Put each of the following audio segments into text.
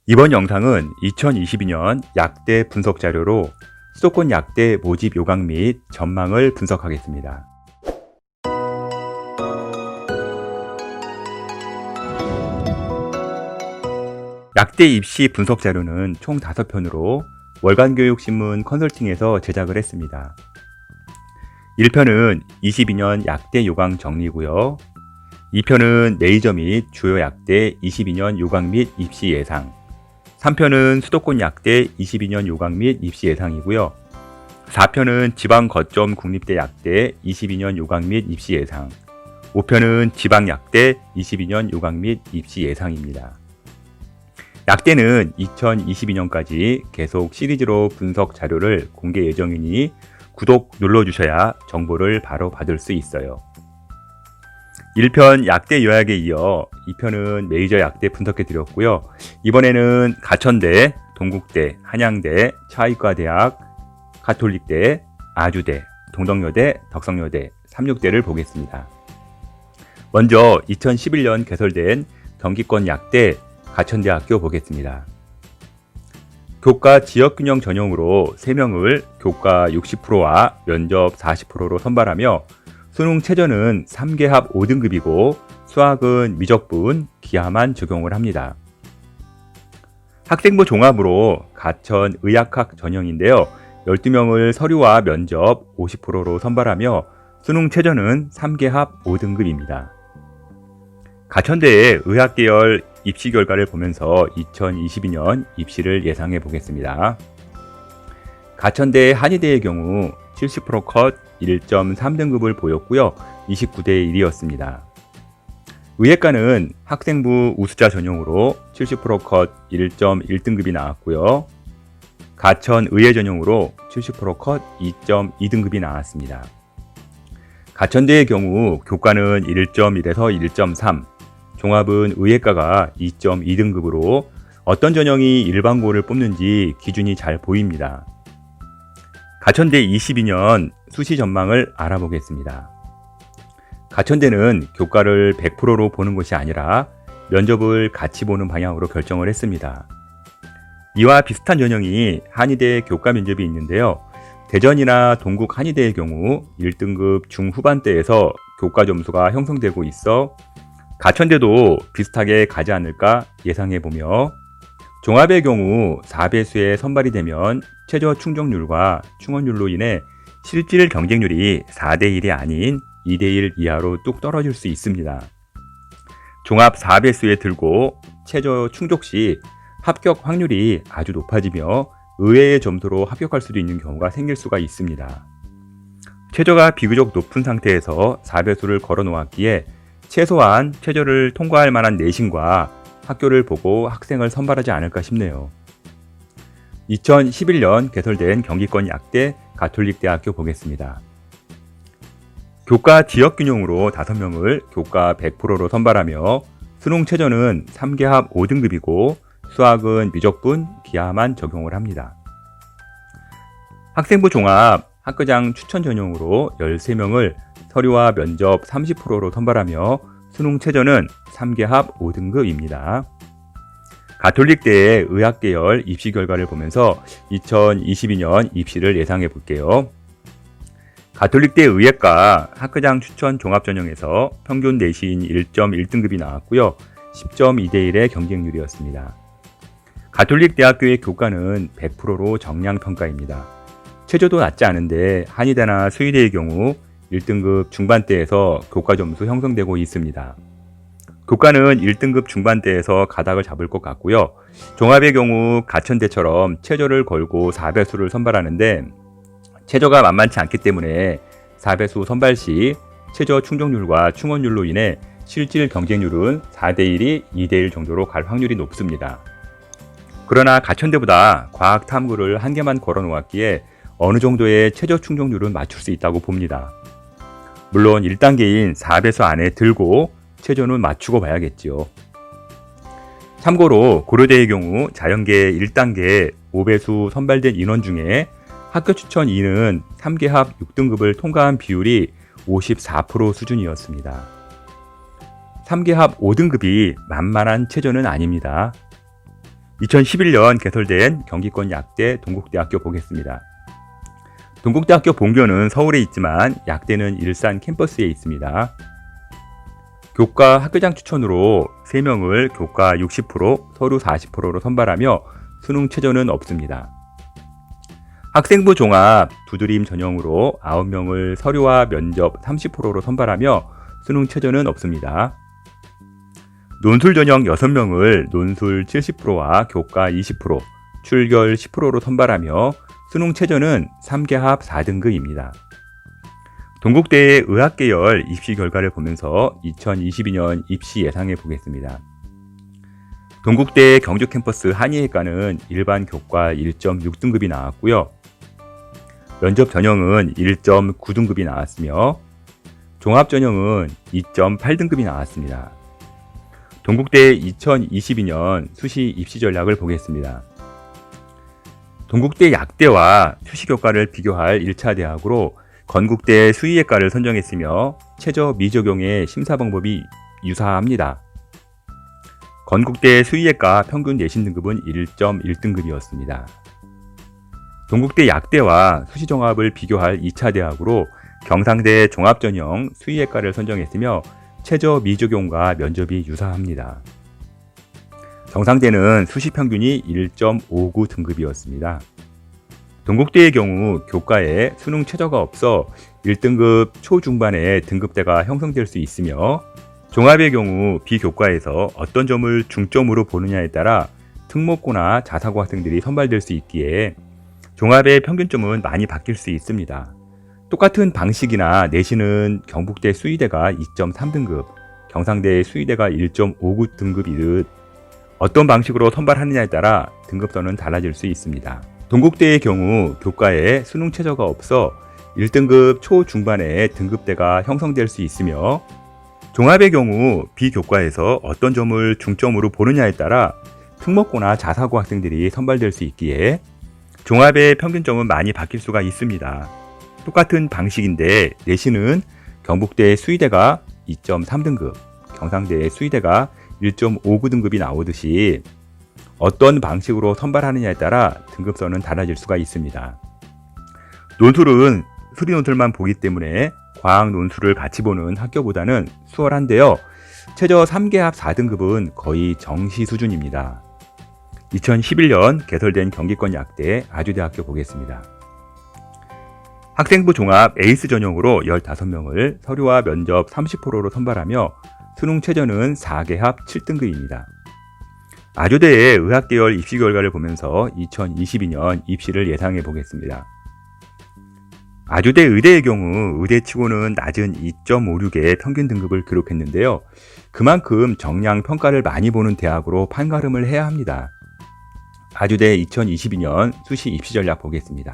이번 영상은 2022년 약대 분석 자료로 수도권 약대 모집 요강 및 전망을 분석하겠습니다. 약대 입시 분석 자료는 총 5편으로 월간교육신문 컨설팅에서 제작을 했습니다. 1편은 22년 약대 요강 정리고요. 2편은 메이저 및 주요 약대 22년 요강 및 입시 예상, 3편은 수도권 약대 22년 요강 및 입시 예상이고요. 4편은 지방 거점 국립대 약대 22년 요강 및 입시 예상, 5편은 지방 약대 22년 요강 및 입시 예상입니다. 약대는 2022년까지 계속 시리즈로 분석 자료를 공개 예정이니 구독 눌러주셔야 정보를 바로 받을 수 있어요. 1편 약대 요약에 이어 2편은 메이저 약대 분석해드렸고요. 이번에는 가천대, 동국대, 한양대, 차의과대학, 가톨릭대, 아주대, 동덕여대, 덕성여대, 삼육대를 보겠습니다. 먼저 2011년 개설된 경기권 약대 가천대학교 보겠습니다. 교과 지역균형 전형으로 3명을 교과 60%와 면접 40%로 선발하며 수능 최저는 3개합 5등급이고 수학은 미적분, 기하만 적용을 합니다. 학생부 종합으로 가천 의학학 전형인데요. 12명을 서류와 면접 50%로 선발하며 수능 최저는 3개합 5등급입니다. 가천대의 의학계열 입시 결과를 보면서 2022년 입시를 예상해 보겠습니다. 가천대 한의대의 경우 70% 컷 1.3등급을 보였고요. 29대 1이었습니다. 의예과는 학생부 우수자 전형으로 70% 컷 1.1등급이 나왔고요. 가천 의예 전형으로 70% 컷 2.2등급이 나왔습니다. 가천대의 경우 교과는 1.1에서 1.3, 종합은 의예과가 2.2등급으로 어떤 전형이 일반고를 뽑는지 기준이 잘 보입니다. 가천대 22년 수시 전망을 알아보겠습니다. 가천대는 교과를 100%로 보는 것이 아니라 면접을 같이 보는 방향으로 결정을 했습니다. 이와 비슷한 전형이 한의대 교과 면접이 있는데요. 대전이나 동국 한의대의 경우 1등급 중후반대에서 교과 점수가 형성되고 있어 가천대도 비슷하게 가지 않을까 예상해보며 종합의 경우 4배수에 선발이 되면 최저 충족률과 충원율로 인해 실질 경쟁률이 4대1이 아닌 2대1 이하로 뚝 떨어질 수 있습니다. 종합 4배수에 들고 최저 충족 시 합격 확률이 아주 높아지며 의외의 점수로 합격할 수도 있는 경우가 생길 수가 있습니다. 최저가 비교적 높은 상태에서 4배수를 걸어 놓았기에 최소한 최저를 통과할 만한 내신과 학교를 보고 학생을 선발하지 않을까 싶네요. 2011년 개설된 경기권 약대 가톨릭대학교 보겠습니다. 교과 지역균형으로 5명을 교과 100%로 선발하며 수능 최저는 3개합 5등급이고 수학은 미적분, 기하만 적용을 합니다. 학생부 종합 학교장 추천 전형으로 13명을 서류와 면접 30%로 선발하며 수능 최저는 3개합 5등급입니다. 가톨릭대의 의학계열 입시 결과를 보면서 2022년 입시를 예상해 볼게요. 가톨릭대 의예과 학교장 추천 종합전형에서 평균 내신 1.1등급이 나왔고요. 10.2대 1의 경쟁률이었습니다. 가톨릭대학교의 교과는 100%로 정량평가입니다. 최저도 낮지 않은데 한의대나 수의대의 경우 1등급 중반대에서 교과 점수 형성되고 있습니다. 교과는 1등급 중반대에서 가닥을 잡을 것 같고요. 종합의 경우 가천대처럼 최저를 걸고 4배수를 선발하는데 최저가 만만치 않기 때문에 4배수 선발 시 최저 충족률과 충원율로 인해 실질 경쟁률은 4대1이 2대1 정도로 갈 확률이 높습니다. 그러나 가천대보다 과학 탐구를 한 개만 걸어 놓았기에 어느 정도의 최저 충족률은 맞출 수 있다고 봅니다. 물론 1단계인 4배수 안에 들고 최저는 맞추고 봐야겠지요. 참고로 고려대의 경우 자연계 1단계 5배수 선발된 인원 중에 학교 추천 2는 3개합 6등급을 통과한 비율이 54% 수준이었습니다. 3개합 5등급이 만만한 최저는 아닙니다. 2011년 개설된 경기권 약대 동국대학교 보겠습니다. 동국대학교 본교는 서울에 있지만 약대는 일산 캠퍼스에 있습니다. 교과 학교장 추천으로 3명을 교과 60%, 서류 40%로 선발하며 수능 최저는 없습니다. 학생부 종합 두드림 전형으로 9명을 서류와 면접 30%로 선발하며 수능 최저는 없습니다. 논술 전형 6명을 논술 70%와 교과 20%, 출결 10%로 선발하며 수능 최저는 3개합 4등급입니다. 동국대의 의학계열 입시 결과를 보면서 2022년 입시 예상해 보겠습니다. 동국대 경주캠퍼스 한의학과는 일반 교과 1.6등급이 나왔고요. 면접 전형은 1.9등급이 나왔으며 종합 전형은 2.8등급이 나왔습니다. 동국대 2022년 수시 입시 전략을 보겠습니다. 동국대 약대와 수시 교과를 비교할 1차 대학으로 건국대 수의학과를 선정했으며 최저 미적용의 심사 방법이 유사합니다. 건국대 수의학과 평균 내신 등급은 1.1등급이었습니다. 동국대 약대와 수시 종합을 비교할 2차 대학으로 경상대 종합전형 수의학과를 선정했으며 최저 미적용과 면접이 유사합니다. 경상대는 수시 평균이 1.59 등급이었습니다. 동국대의 경우 교과에 수능 최저가 없어 1등급 초중반의 등급대가 형성될 수 있으며 종합의 경우 비교과에서 어떤 점을 중점으로 보느냐에 따라 특목고나 자사고 학생들이 선발될 수 있기에 종합의 평균점은 많이 바뀔 수 있습니다. 똑같은 방식이나 내신은 경북대 수의대가 2.3등급, 경상대 수의대가 1.59등급이듯 어떤 방식으로 선발하느냐에 따라 등급선은 달라질 수 있습니다. 동국대의 경우 교과에 수능 최저가 없어 1등급 초중반의 등급대가 형성될 수 있으며 종합의 경우 비교과에서 어떤 점을 중점으로 보느냐에 따라 특목고나 자사고 학생들이 선발될 수 있기에 종합의 평균점은 많이 바뀔 수가 있습니다. 똑같은 방식인데 내신은 경북대 수의대가 2.3등급, 경상대 수의대가 1.59등급이 나오듯이 어떤 방식으로 선발하느냐에 따라 등급선은 달라질 수가 있습니다. 논술은 수리 논술만 보기 때문에 과학 논술을 같이 보는 학교보다는 수월한데요. 최저 3개합 4등급은 거의 정시 수준입니다. 2011년 개설된 경기권 약대 아주대학교 보겠습니다. 학생부 종합 에이스 전형으로 15명을 서류와 면접 30%로 선발하며 수능 최저는 4개합 7등급입니다. 아주대의 의학계열 입시 결과를 보면서 2022년 입시를 예상해 보겠습니다. 아주대 의대의 경우 의대치고는 낮은 2.56의 평균 등급을 기록했는데요. 그만큼 정량 평가를 많이 보는 대학으로 판가름을 해야 합니다. 아주대 2022년 수시 입시 전략 보겠습니다.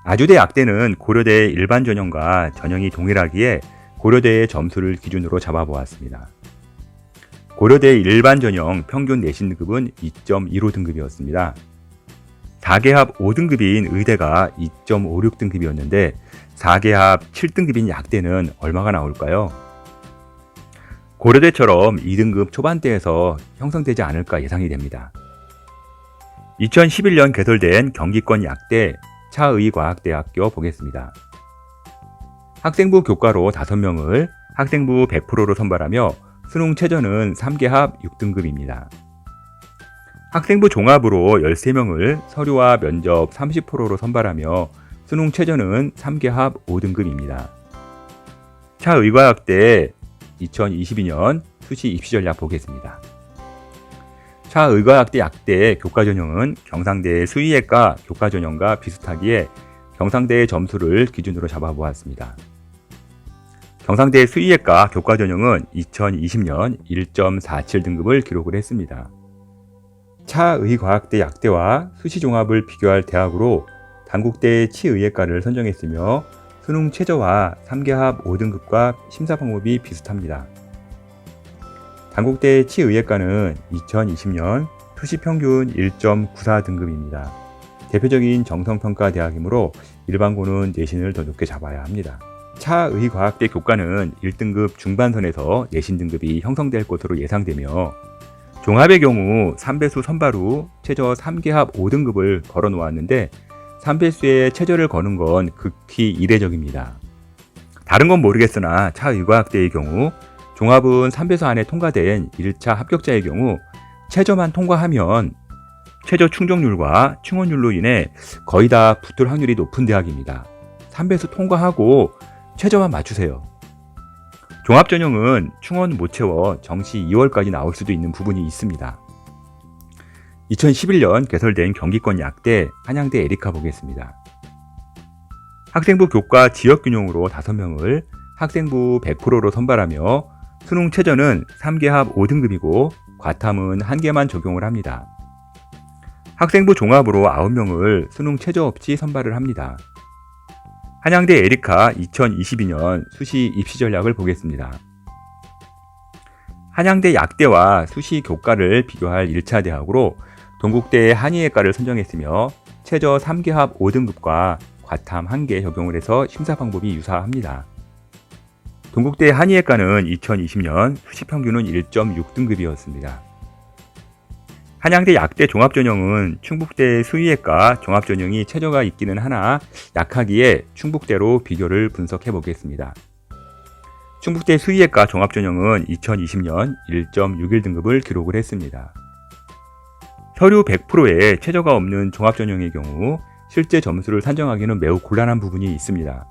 아주대 약대는 고려대 일반 전형과 전형이 동일하기에 고려대의 점수를 기준으로 잡아보았습니다. 고려대 일반 전형 평균 내신 등급은 2.15등급이었습니다. 4개합 5등급인 의대가 2.56등급이었는데 4개합 7등급인 약대는 얼마가 나올까요? 고려대처럼 2등급 초반대에서 형성되지 않을까 예상이 됩니다. 2011년 개설된 경기권 약대 차의과학대학교 보겠습니다. 학생부 교과로 5명을 학생부 100%로 선발하며 수능 최저는 3개합 6등급입니다. 학생부 종합으로 13명을 서류와 면접 30%로 선발하며 수능 최저는 3개합 5등급입니다. 차의과학대 2022년 수시 입시 전략 보겠습니다. 차의과학대 약대 교과 전형은 경상대 수의학과 교과 전형과 비슷하기에 경상대의 점수를 기준으로 잡아보았습니다. 경상대 수의학과 교과 전형은 2020년 1.47등급을 기록을 했습니다. 차의과학대 약대와 수시종합을 비교할 대학으로 단국대 치의학과를 선정했으며 수능 최저와 3개합 5등급과 심사 방법이 비슷합니다. 단국대 치의학과는 2020년 수시평균 1.94등급입니다. 대표적인 정성평가 대학이므로 일반고는 내신을 더 높게 잡아야 합니다. 차의과학대 교과는 1등급 중반선에서 내신 등급이 형성될 것으로 예상되며 종합의 경우 3배수 선발 후 최저 3계합 5등급을 걸어 놓았는데 3배수에 최저를 거는 건 극히 이례적입니다. 다른 건 모르겠으나 차의과학대의 경우 종합은 3배수 안에 통과된 1차 합격자의 경우 최저만 통과하면 최저 충족률과 충원율로 인해 거의 다 붙을 확률이 높은 대학입니다. 3배수 통과하고 최저만 맞추세요. 종합전형은 충원 못 채워 정시 2월까지 나올 수도 있는 부분이 있습니다. 2011년 개설된 경기권 약대 한양대 에리카 보겠습니다. 학생부 교과 지역균형으로 5명을 학생부 100%로 선발하며 수능 최저는 3계합 5등급이고 과탐은 1개만 적용을 합니다. 학생부 종합으로 9명을 수능 최저 없이 선발을 합니다. 한양대 에리카 2022년 수시 입시 전략을 보겠습니다. 한양대 약대와 수시 교과를 비교할 1차 대학으로 동국대 한의예과를 선정했으며 최저 3계합 5등급과 과탐 1개 적용을 해서 심사 방법이 유사합니다. 동국대 한의예과는 2020년 수시 평균은 1.6등급이었습니다. 한양대 약대 종합전형은 충북대 수의예과 종합전형이 최저가 있기는 하나 약하기에 충북대로 비교를 분석해 보겠습니다. 충북대 수의예과 종합전형은 2020년 1.61등급을 기록을 했습니다. 서류 100%에 최저가 없는 종합전형의 경우 실제 점수를 산정하기는 매우 곤란한 부분이 있습니다.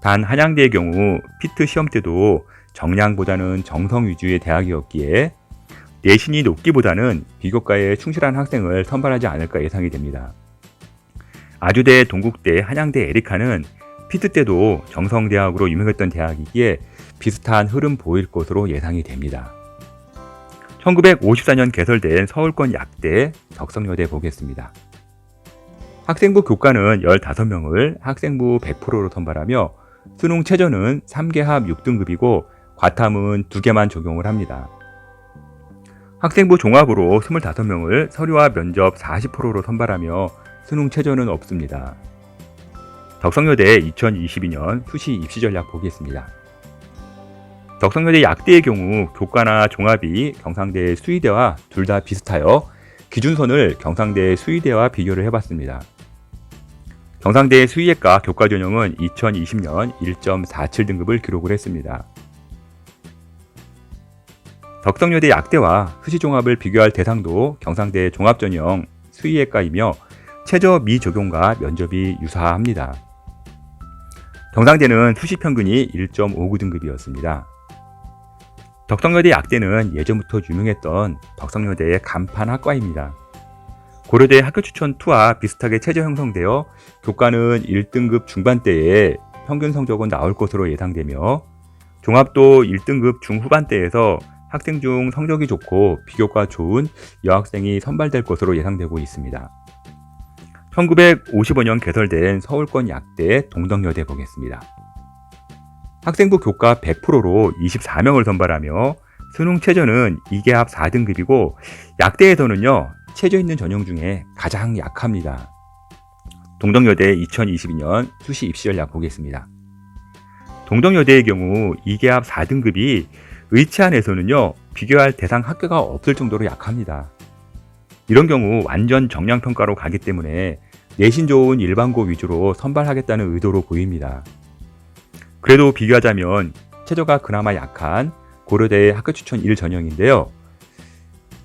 단 한양대의 경우 피트 시험 때도 정량보다는 정성 위주의 대학이었기에 내신이 높기보다는 비교과에 충실한 학생을 선발하지 않을까 예상이 됩니다. 아주대, 동국대, 한양대 에리카는 피트 때도 정성대학으로 유명했던 대학이기에 비슷한 흐름 보일 것으로 예상이 됩니다. 1954년 개설된 서울권 약대 덕성여대 보겠습니다. 학생부 교과는 15명을 학생부 100%로 선발하며 수능 최저는 3계합 6등급이고 과탐은 2개만 적용을 합니다. 학생부 종합으로 25명을 서류와 면접 40%로 선발하며 수능 최저는 없습니다. 덕성여대 2022년 수시 입시 전략 보겠습니다. 덕성여대 약대의 경우 교과나 종합이 경상대 수의대와 둘 다 비슷하여 기준선을 경상대 수의대와 비교를 해봤습니다. 경상대 수의예과 교과전형은 2020년 1.47등급을 기록을 했습니다. 덕성여대 약대와 수시종합을 비교할 대상도 경상대 종합전형 수의예과이며 최저 미적용과 면접이 유사합니다. 경상대는 수시평균이 1.59등급이었습니다. 덕성여대 약대는 예전부터 유명했던 덕성여대의 간판 학과입니다. 고려대 학교추천2와 비슷하게 최저 형성되어 교과는 1등급 중반대에 평균 성적은 나올 것으로 예상되며 종합도 1등급 중후반대에서 학생 중 성적이 좋고 비교과 좋은 여학생이 선발될 것으로 예상되고 있습니다. 1955년 개설된 서울권 약대 동덕여대 보겠습니다. 학생부 교과 100%로 24명을 선발하며 수능 최저는 2계합 4등급이고 약대에서는요 최저 있는 전형 중에 가장 약합니다. 동덕여대 2022년 수시 입시 전략 보겠습니다. 동덕여대의 경우 2계합 4등급이 의치안에서는요 비교할 대상 학교가 없을 정도로 약합니다. 이런 경우 완전 정량평가로 가기 때문에 내신 좋은 일반고 위주로 선발하겠다는 의도로 보입니다. 그래도 비교하자면 최저가 그나마 약한 고려대 학교추천 1 전형인데요.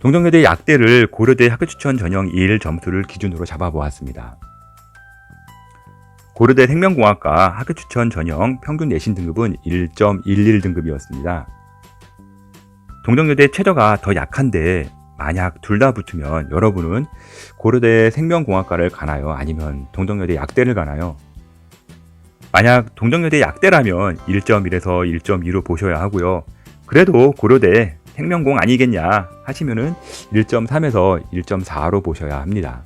동덕여대 약대를 고려대 학교추천 전형 1 점수를 기준으로 잡아보았습니다. 고려대 생명공학과 학교추천 전형 평균 내신 등급은 1.11등급이었습니다. 동덕여대 최저가 더 약한데 만약 둘 다 붙으면 여러분은 고려대 생명공학과를 가나요? 아니면 동덕여대 약대를 가나요? 만약 동덕여대 약대라면 1.1에서 1.2로 보셔야 하고요. 그래도 고려대 생명공 아니겠냐 하시면은 1.3에서 1.4로 보셔야 합니다.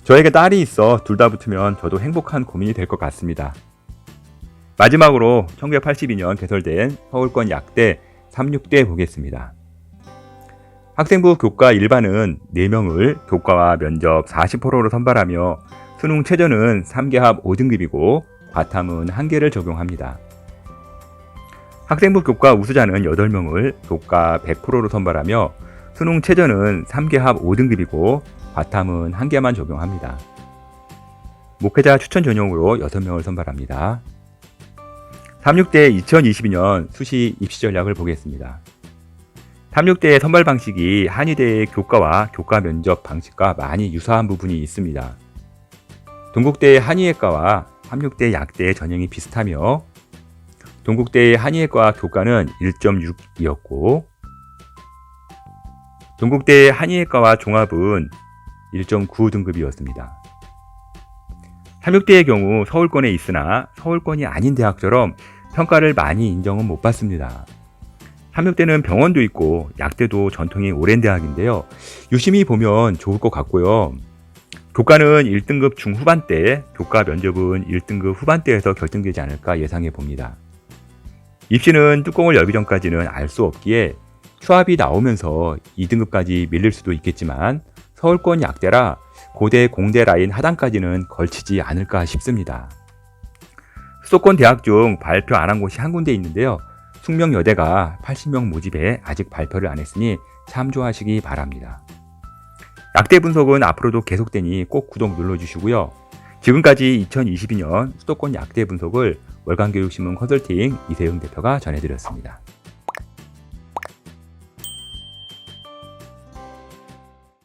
저에게 딸이 있어 둘 다 붙으면 저도 행복한 고민이 될 것 같습니다. 마지막으로 1982년 개설된 서울권 약대 36대 보겠습니다. 학생부 교과 일반은 4명을 교과와 면접 40%로 선발하며 수능 최저는 3계합 5등급이고 과탐은 1개를 적용합니다. 학생부 교과 우수자는 8명을 교과 100%로 선발하며 수능 최저는 3개 합 5등급이고 과탐은 1개만 적용합니다. 목회자 추천 전형으로 6명을 선발합니다. 36대 2022년 수시 입시 전략을 보겠습니다. 36대 선발 방식이 한의대의 교과와 교과 면접 방식과 많이 유사한 부분이 있습니다. 동국대의 한의학과와 36대 약대의 전형이 비슷하며 동국대의 한의학과 교과는 1.6이었고 동국대의 한의학과와 종합은 1.9등급이었습니다. 36대의 경우 서울권에 있으나 서울권이 아닌 대학처럼 평가를 많이 인정은 못 받습니다. 36대는 병원도 있고 약대도 전통이 오랜 대학인데요. 유심히 보면 좋을 것 같고요. 교과는 1등급 중후반대, 교과 면접은 1등급 후반대에서 결정되지 않을까 예상해 봅니다. 입시는 뚜껑을 열기 전까지는 알 수 없기에 추합이 나오면서 2등급까지 밀릴 수도 있겠지만 서울권 약대라 고대 공대 라인 하단까지는 걸치지 않을까 싶습니다. 수도권 대학 중 발표 안 한 곳이 한 군데 있는데요. 숙명여대가 80명 모집에 아직 발표를 안 했으니 참조하시기 바랍니다. 약대 분석은 앞으로도 계속되니 꼭 구독 눌러주시고요. 지금까지 2022년 수도권 약대 분석을 월간교육신문 컨설팅 이세영 대표가 전해드렸습니다.